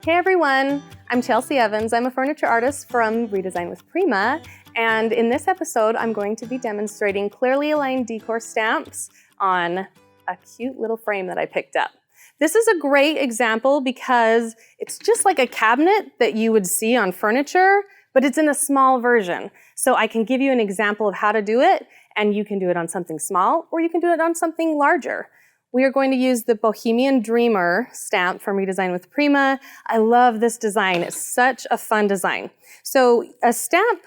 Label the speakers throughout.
Speaker 1: Hey everyone, I'm Chelsea Evans. I'm a furniture artist from Redesign with Prima, and in this episode I'm going to be demonstrating clearly aligned decor stamps on a cute little frame that I picked up. This is a great example because it's just like a cabinet that you would see on furniture, but it's in a small version. So I can give you an example of how to do it, and you can do it on something small or you can do it on something larger. We are going to use the Bohemian Dreamer stamp from Redesign with Prima. I love this design. It's such a fun design. So a stamp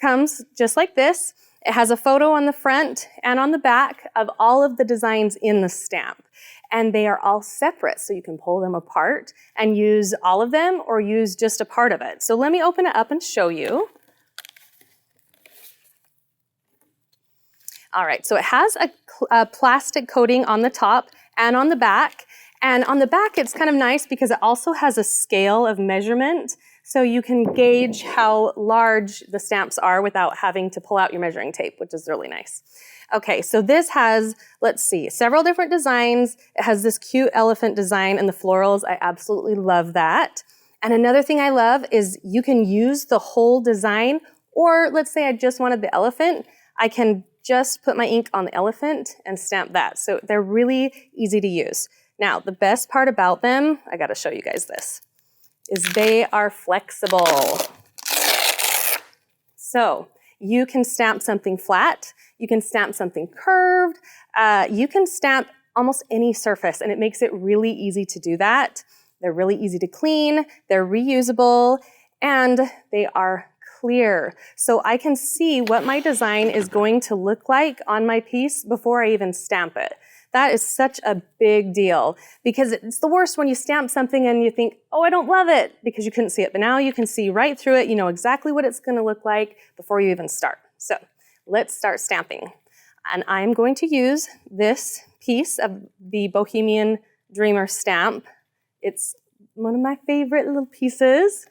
Speaker 1: comes just like this. It has a photo on the front and on the back of all of the designs in the stamp. And they are all separate, so you can pull them apart and use all of them or use just a part of it. So let me open it up and show you. All right, so it has a plastic coating on the top and on the back. And on the back, it's kind of nice because it also has a scale of measurement, so you can gauge how large the stamps are without having to pull out your measuring tape, which is really nice. Okay, so this has, let's see, several different designs. It has this cute elephant design and the florals. I absolutely love that. And another thing I love is you can use the whole design, or let's say I just wanted the elephant, I can just put my ink on the elephant and stamp that. So they're really easy to use. Now, the best part about them, I gotta show you guys this, is they are flexible. So you can stamp something flat, you can stamp something curved, you can stamp almost any surface, and it makes it really easy to do that. They're really easy to clean, they're reusable, and they are clear. So I can see what my design is going to look like on my piece before I even stamp it. That is such a big deal because it's the worst when you stamp something and you think, oh, I don't love it because you couldn't see it. But now you can see right through it. You know exactly what it's going to look like before you even start. So let's start stamping. And I'm going to use this piece of the Bohemian Dreamer stamp. It's one of my favorite little pieces.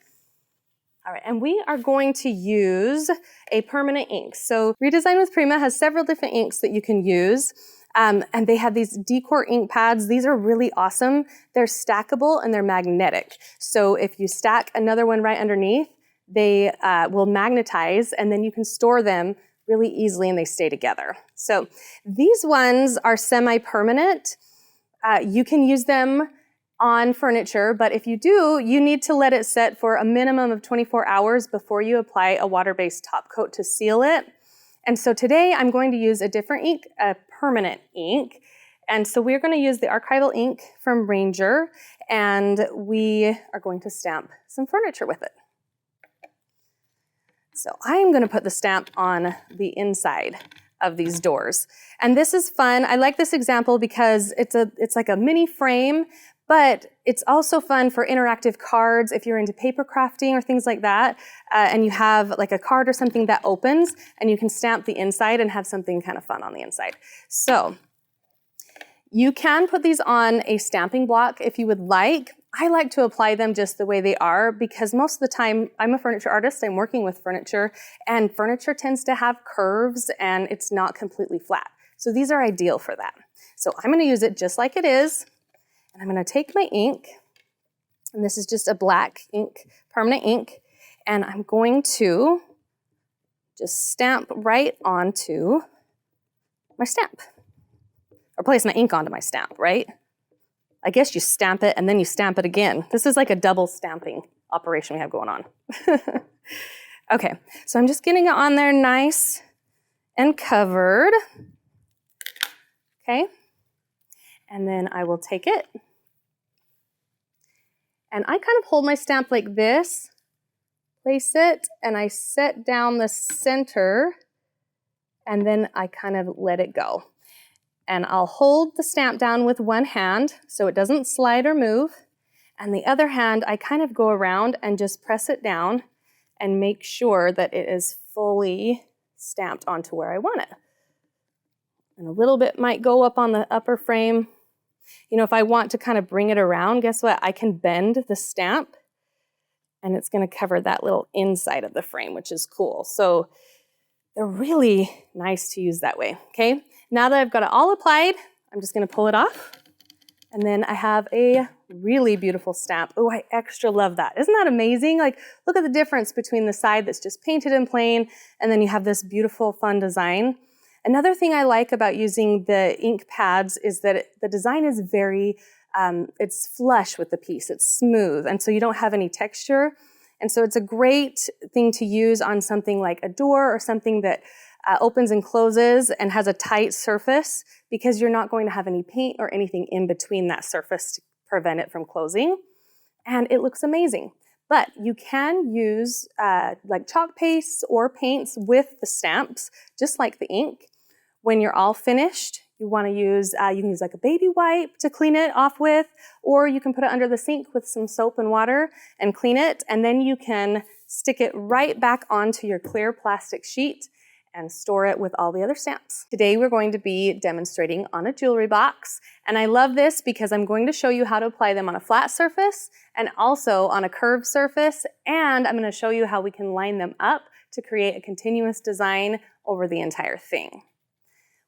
Speaker 1: All right, and we are going to use a permanent ink. So Redesign with Prima has several different inks that you can use. And they have these decor ink pads. These are really awesome. They're stackable and they're magnetic. So if you stack another one right underneath, they will magnetize and then you can store them really easily and they stay together. So these ones are semi-permanent. You can use them on furniture, but if you do, you need to let it set for a minimum of 24 hours before you apply a water-based top coat to seal it. And so today I'm going to use a different ink, a permanent ink. And so we're going to use the archival ink from Ranger, and we are going to stamp some furniture with it. So I am going to put the stamp on the inside of these doors. And this is fun. I like this example because it's like a mini frame, but it's also fun for interactive cards if you're into paper crafting or things like that, and you have like a card or something that opens and you can stamp the inside and have something kind of fun on the inside. So you can put these on a stamping block if you would like. I like to apply them just the way they are because most of the time I'm a furniture artist, I'm working with furniture, and furniture tends to have curves and it's not completely flat. So these are ideal for that. So I'm going to use it just like it is. And I'm going to take my ink, and this is just a black ink, permanent ink, and I'm going to just stamp right onto my stamp, or place my ink onto my stamp, right? I guess you stamp it and then you stamp it again. This is like a double stamping operation we have going on. Okay, so I'm just getting it on there nice and covered. Okay, and then I will take it. And I kind of hold my stamp like this, place it, and I set down the center, and then I kind of let it go. And I'll hold the stamp down with one hand so it doesn't slide or move, and the other hand I kind of go around and just press it down and make sure that it is fully stamped onto where I want it. And a little bit might go up on the upper frame. You know, if I want to kind of bring it around, guess what? I can bend the stamp and it's going to cover that little inside of the frame, which is cool. So they're really nice to use that way, okay? Now that I've got it all applied, I'm just going to pull it off And then I have a really beautiful stamp. Oh, I extra love that. Isn't that amazing? Like, look at the difference between the side that's just painted in plain, and then you have this beautiful, fun design. Another thing I like about using the ink pads is that the design is very, it's flush with the piece. It's smooth, and so you don't have any texture. And so it's a great thing to use on something like a door or something that opens and closes and has a tight surface, because you're not going to have any paint or anything in between that surface to prevent it from closing. And it looks amazing. But you can use like chalk pastes or paints with the stamps, just like the ink. When you're all finished, you want to use, you can use like a baby wipe to clean it off with, or you can put it under the sink with some soap and water and clean it, and then you can stick it right back onto your clear plastic sheet and store it with all the other stamps. Today we're going to be demonstrating on a jewelry box, and I love this because I'm going to show you how to apply them on a flat surface and also on a curved surface, and I'm going to show you how we can line them up to create a continuous design over the entire thing.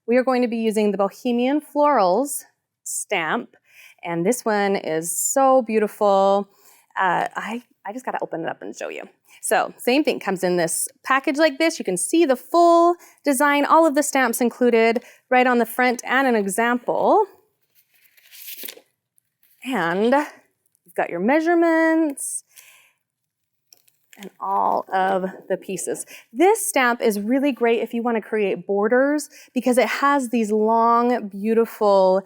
Speaker 1: We are going to be using the Bohemian Florals stamp, and this one is so beautiful. I just got to open it up and show you. So same thing, comes in this package like this. You can see the full design, all of the stamps included right on the front, and an example. And you've got your measurements and all of the pieces. This stamp is really great if you want to create borders, because it has these long, beautiful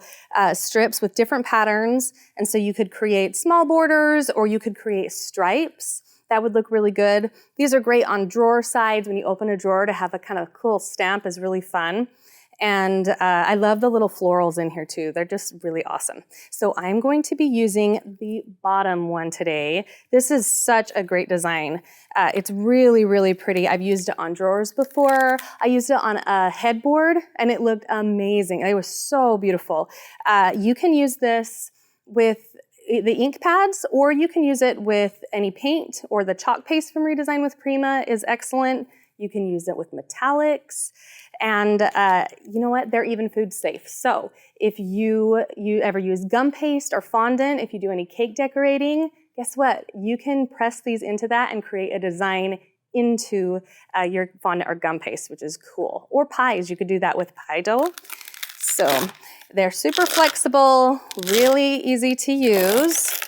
Speaker 1: strips with different patterns. And so you could create small borders, or you could create stripes. That would look really good. These are great on drawer sides. When you open a drawer, to have a kind of cool stamp is really fun. And I love the little florals in here too. They're just really awesome. So I'm going to be using the bottom one today. This is such a great design. It's really, really pretty. I've used it on drawers before. I used it on a headboard, and it looked amazing. It was so beautiful. You can use this with the ink pads, or you can use it with any paint, or the chalk paste from Redesign with Prima is excellent. You can use it with metallics, and you know what? They're even food safe. So if you ever use gum paste or fondant, if you do any cake decorating, guess what? You can press these into that and create a design into your fondant or gum paste, which is cool. Or pies, you could do that with pie dough. So they're super flexible, really easy to use.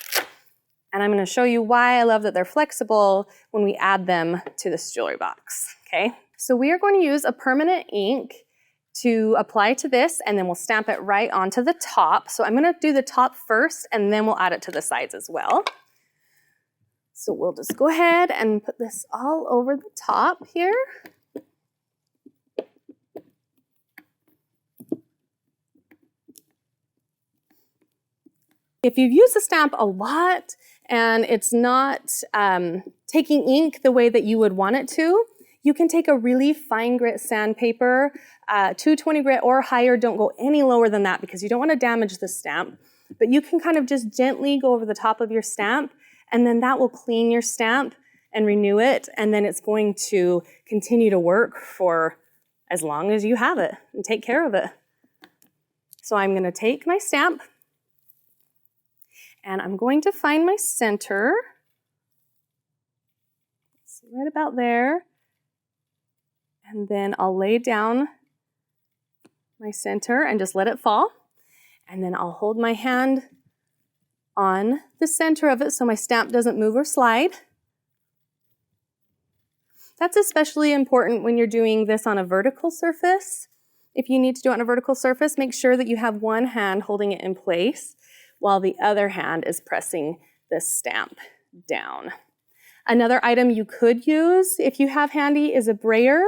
Speaker 1: And I'm going to show you why I love that they're flexible when we add them to this jewelry box, okay? So we are going to use a permanent ink to apply to this, and then we'll stamp it right onto the top. So I'm going to do the top first, and then we'll add it to the sides as well. So we'll just go ahead and put this all over the top here. If you've used the stamp a lot and it's not taking ink the way that you would want it to, you can take a really fine grit sandpaper, 220 grit or higher. Don't go any lower than that, because you don't want to damage the stamp. But you can kind of just gently go over the top of your stamp, and then that will clean your stamp and renew it, and then it's going to continue to work for as long as you have it and take care of it. So I'm going to take my stamp, and I'm going to find my center. See, right about there. And then I'll lay down my center and just let it fall. And then I'll hold my hand on the center of it so my stamp doesn't move or slide. That's especially important when you're doing this on a vertical surface. If you need to do it on a vertical surface, make sure that you have one hand holding it in place while the other hand is pressing the stamp down. Another item you could use, if you have handy, is a brayer.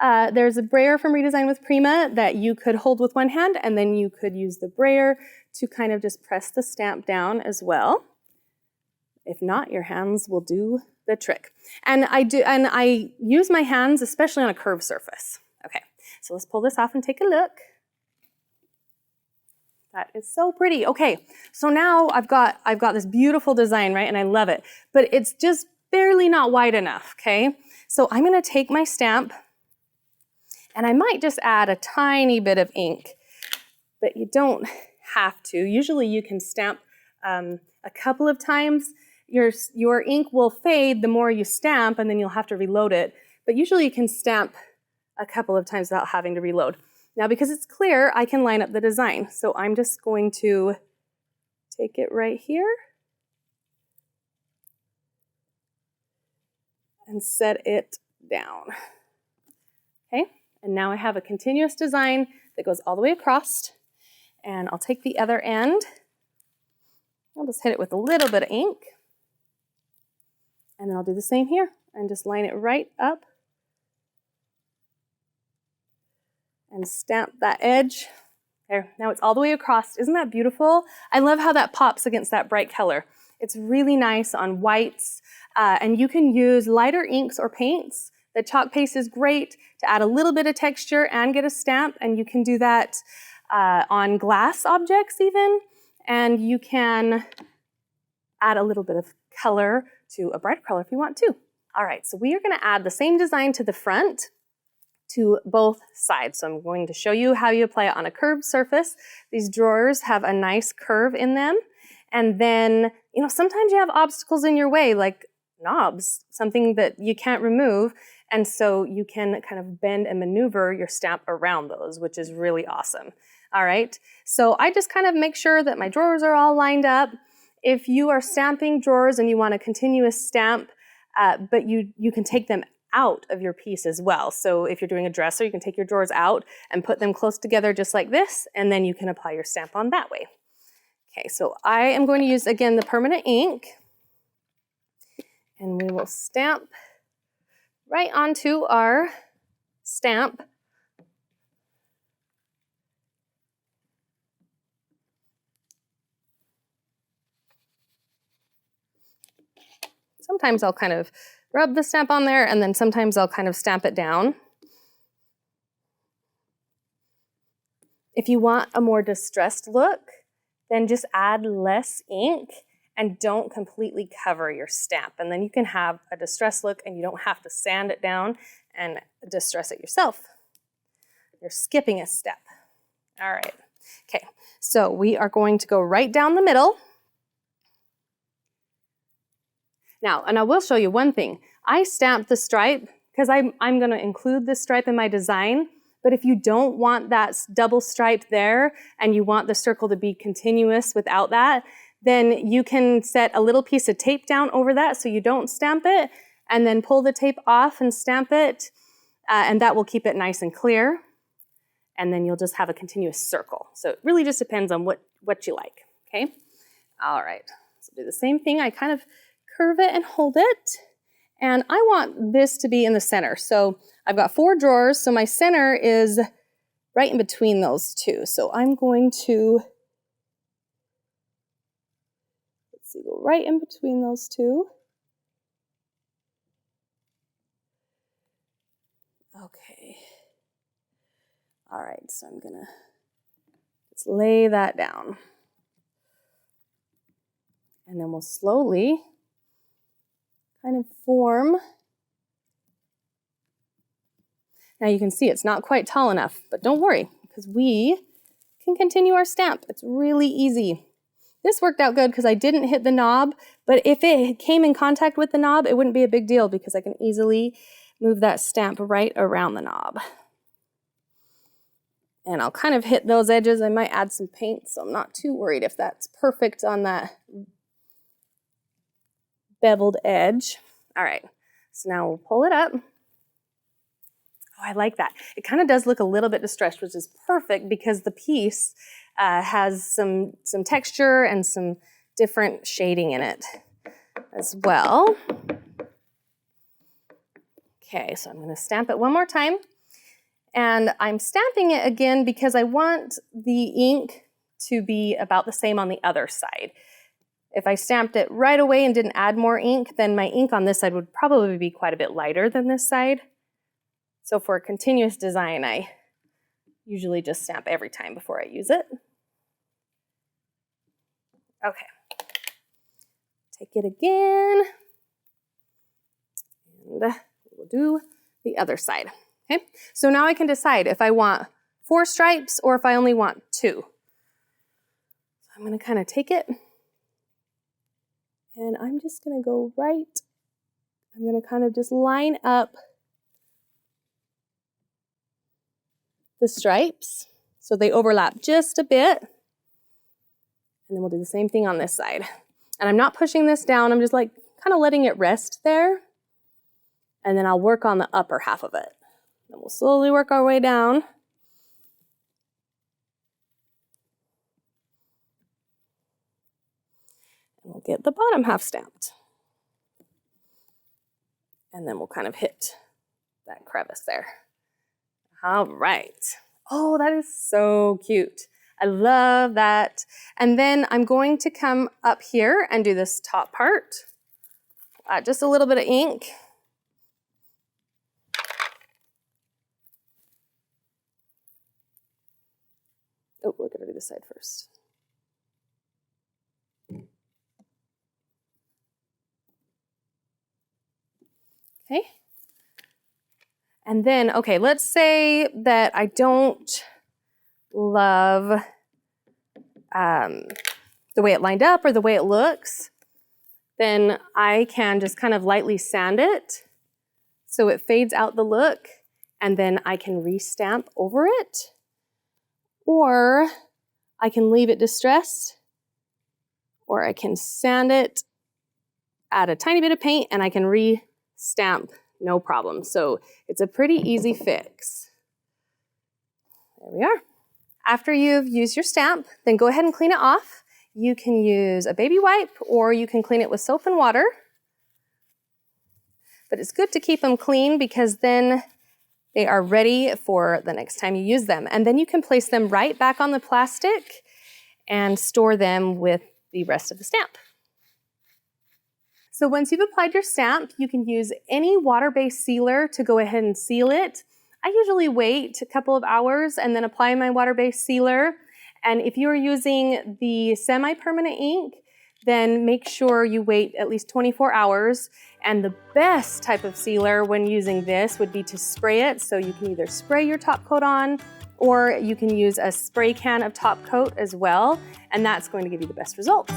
Speaker 1: There's a brayer from Redesign with Prima that you could hold with one hand, and then you could use the brayer to kind of just press the stamp down as well. If not, your hands will do the trick. And I use my hands especially on a curved surface. Okay, so let's pull this off and take a look. That is so pretty. Okay, so now I've got this beautiful design, right? And I love it, but it's just barely not wide enough, okay? So I'm gonna take my stamp, and I might just add a tiny bit of ink, but you don't have to. Usually you can stamp a couple of times. Your ink will fade the more you stamp, and then you'll have to reload it. But usually you can stamp a couple of times without having to reload. Now, because it's clear, I can line up the design. So I'm just going to take it right here and set it down. Okay, and now I have a continuous design that goes all the way across. And I'll take the other end. I'll just hit it with a little bit of ink. And then I'll do the same here and just line it right up and stamp that edge. There, now it's all the way across. Isn't that beautiful? I love how that pops against that bright color. It's really nice on whites, and you can use lighter inks or paints. The chalk paste is great to add a little bit of texture and get a stamp, and you can do that on glass objects even, and you can add a little bit of color to a brighter color if you want to. All right, so we are going to add the same design to the front to both sides. So I'm going to show you how you apply it on a curved surface. These drawers have a nice curve in them. And then, you know, sometimes you have obstacles in your way, like knobs, something that you can't remove. And so you can kind of bend and maneuver your stamp around those, which is really awesome. All right, so I just kind of make sure that my drawers are all lined up. If you are stamping drawers and you want a continuous stamp, but you can take them out of your piece as well. So if you're doing a dresser, you can take your drawers out and put them close together just like this, and then you can apply your stamp on that way. Okay, so I am going to use, again, the permanent ink, and we will stamp right onto our stamp. Sometimes I'll kind of rub the stamp on there, and then sometimes I'll kind of stamp it down. If you want a more distressed look, then just add less ink and don't completely cover your stamp. And then you can have a distressed look and you don't have to sand it down and distress it yourself. You're skipping a step. All right. Okay, so we are going to go right down the middle. Now, and I will show you one thing. I stamped the stripe because I'm going to include this stripe in my design. But if you don't want that double stripe there and you want the circle to be continuous without that, then you can set a little piece of tape down over that so you don't stamp it, and then pull the tape off and stamp it, and that will keep it nice and clear. And then you'll just have a continuous circle. So it really just depends on what you like, okay? All right, so do the same thing. I kind of curve it and hold it. And I want this to be in the center. So I've got 4 drawers, so my center is right in between those two. So I'm going to, let's see, go right in between those two. Okay. All right, so I'm gonna just lay that down. And then we'll slowly kind of form. Now you can see it's not quite tall enough, but don't worry, because we can continue our stamp. It's really easy. This worked out good because I didn't hit the knob, but if it came in contact with the knob, it wouldn't be a big deal because I can easily move that stamp right around the knob. And I'll kind of hit those edges. I might add some paint, so I'm not too worried if that's perfect on that beveled edge. All right, so now we'll pull it up. Oh, I like that. It kind of does look a little bit distressed, which is perfect because the piece has some texture and some different shading in it as well. Okay, so I'm going to stamp it one more time. And I'm stamping it again because I want the ink to be about the same on the other side. If I stamped it right away and didn't add more ink, then my ink on this side would probably be quite a bit lighter than this side. So for a continuous design, I usually just stamp every time before I use it. Okay. Take it again. And we'll do the other side. Okay, so now I can decide if I want 4 stripes or if I only want 2. I'm gonna kind of take it and I'm just gonna go right, I'm gonna kind of just line up the stripes so they overlap just a bit. And then we'll do the same thing on this side. And I'm not pushing this down, I'm just like kind of letting it rest there. And then I'll work on the upper half of it. And we'll slowly work our way down. And we'll get the bottom half stamped. And then we'll kind of hit that crevice there. All right. Oh, that is so cute. I love that. And then I'm going to come up here and do this top part. Just a little bit of ink. Oh, look, I gotta do this side first. Okay. And then, okay, let's say that I don't love the way it lined up or the way it looks, then I can just kind of lightly sand it so it fades out the look, and then I can restamp over it, or I can leave it distressed, or I can sand it, add a tiny bit of paint, and I can re-stamp, no problem. So it's a pretty easy fix. There we are. After you've used your stamp, then go ahead and clean it off. You can use a baby wipe or you can clean it with soap and water. But it's good to keep them clean because then they are ready for the next time you use them. And then you can place them right back on the plastic and store them with the rest of the stamp. So once you've applied your stamp, you can use any water-based sealer to go ahead and seal it. I usually wait a couple of hours and then apply my water-based sealer. And if you're using the semi-permanent ink, then make sure you wait at least 24 hours. And the best type of sealer when using this would be to spray it. So you can either spray your top coat on, or you can use a spray can of top coat as well. And that's going to give you the best results.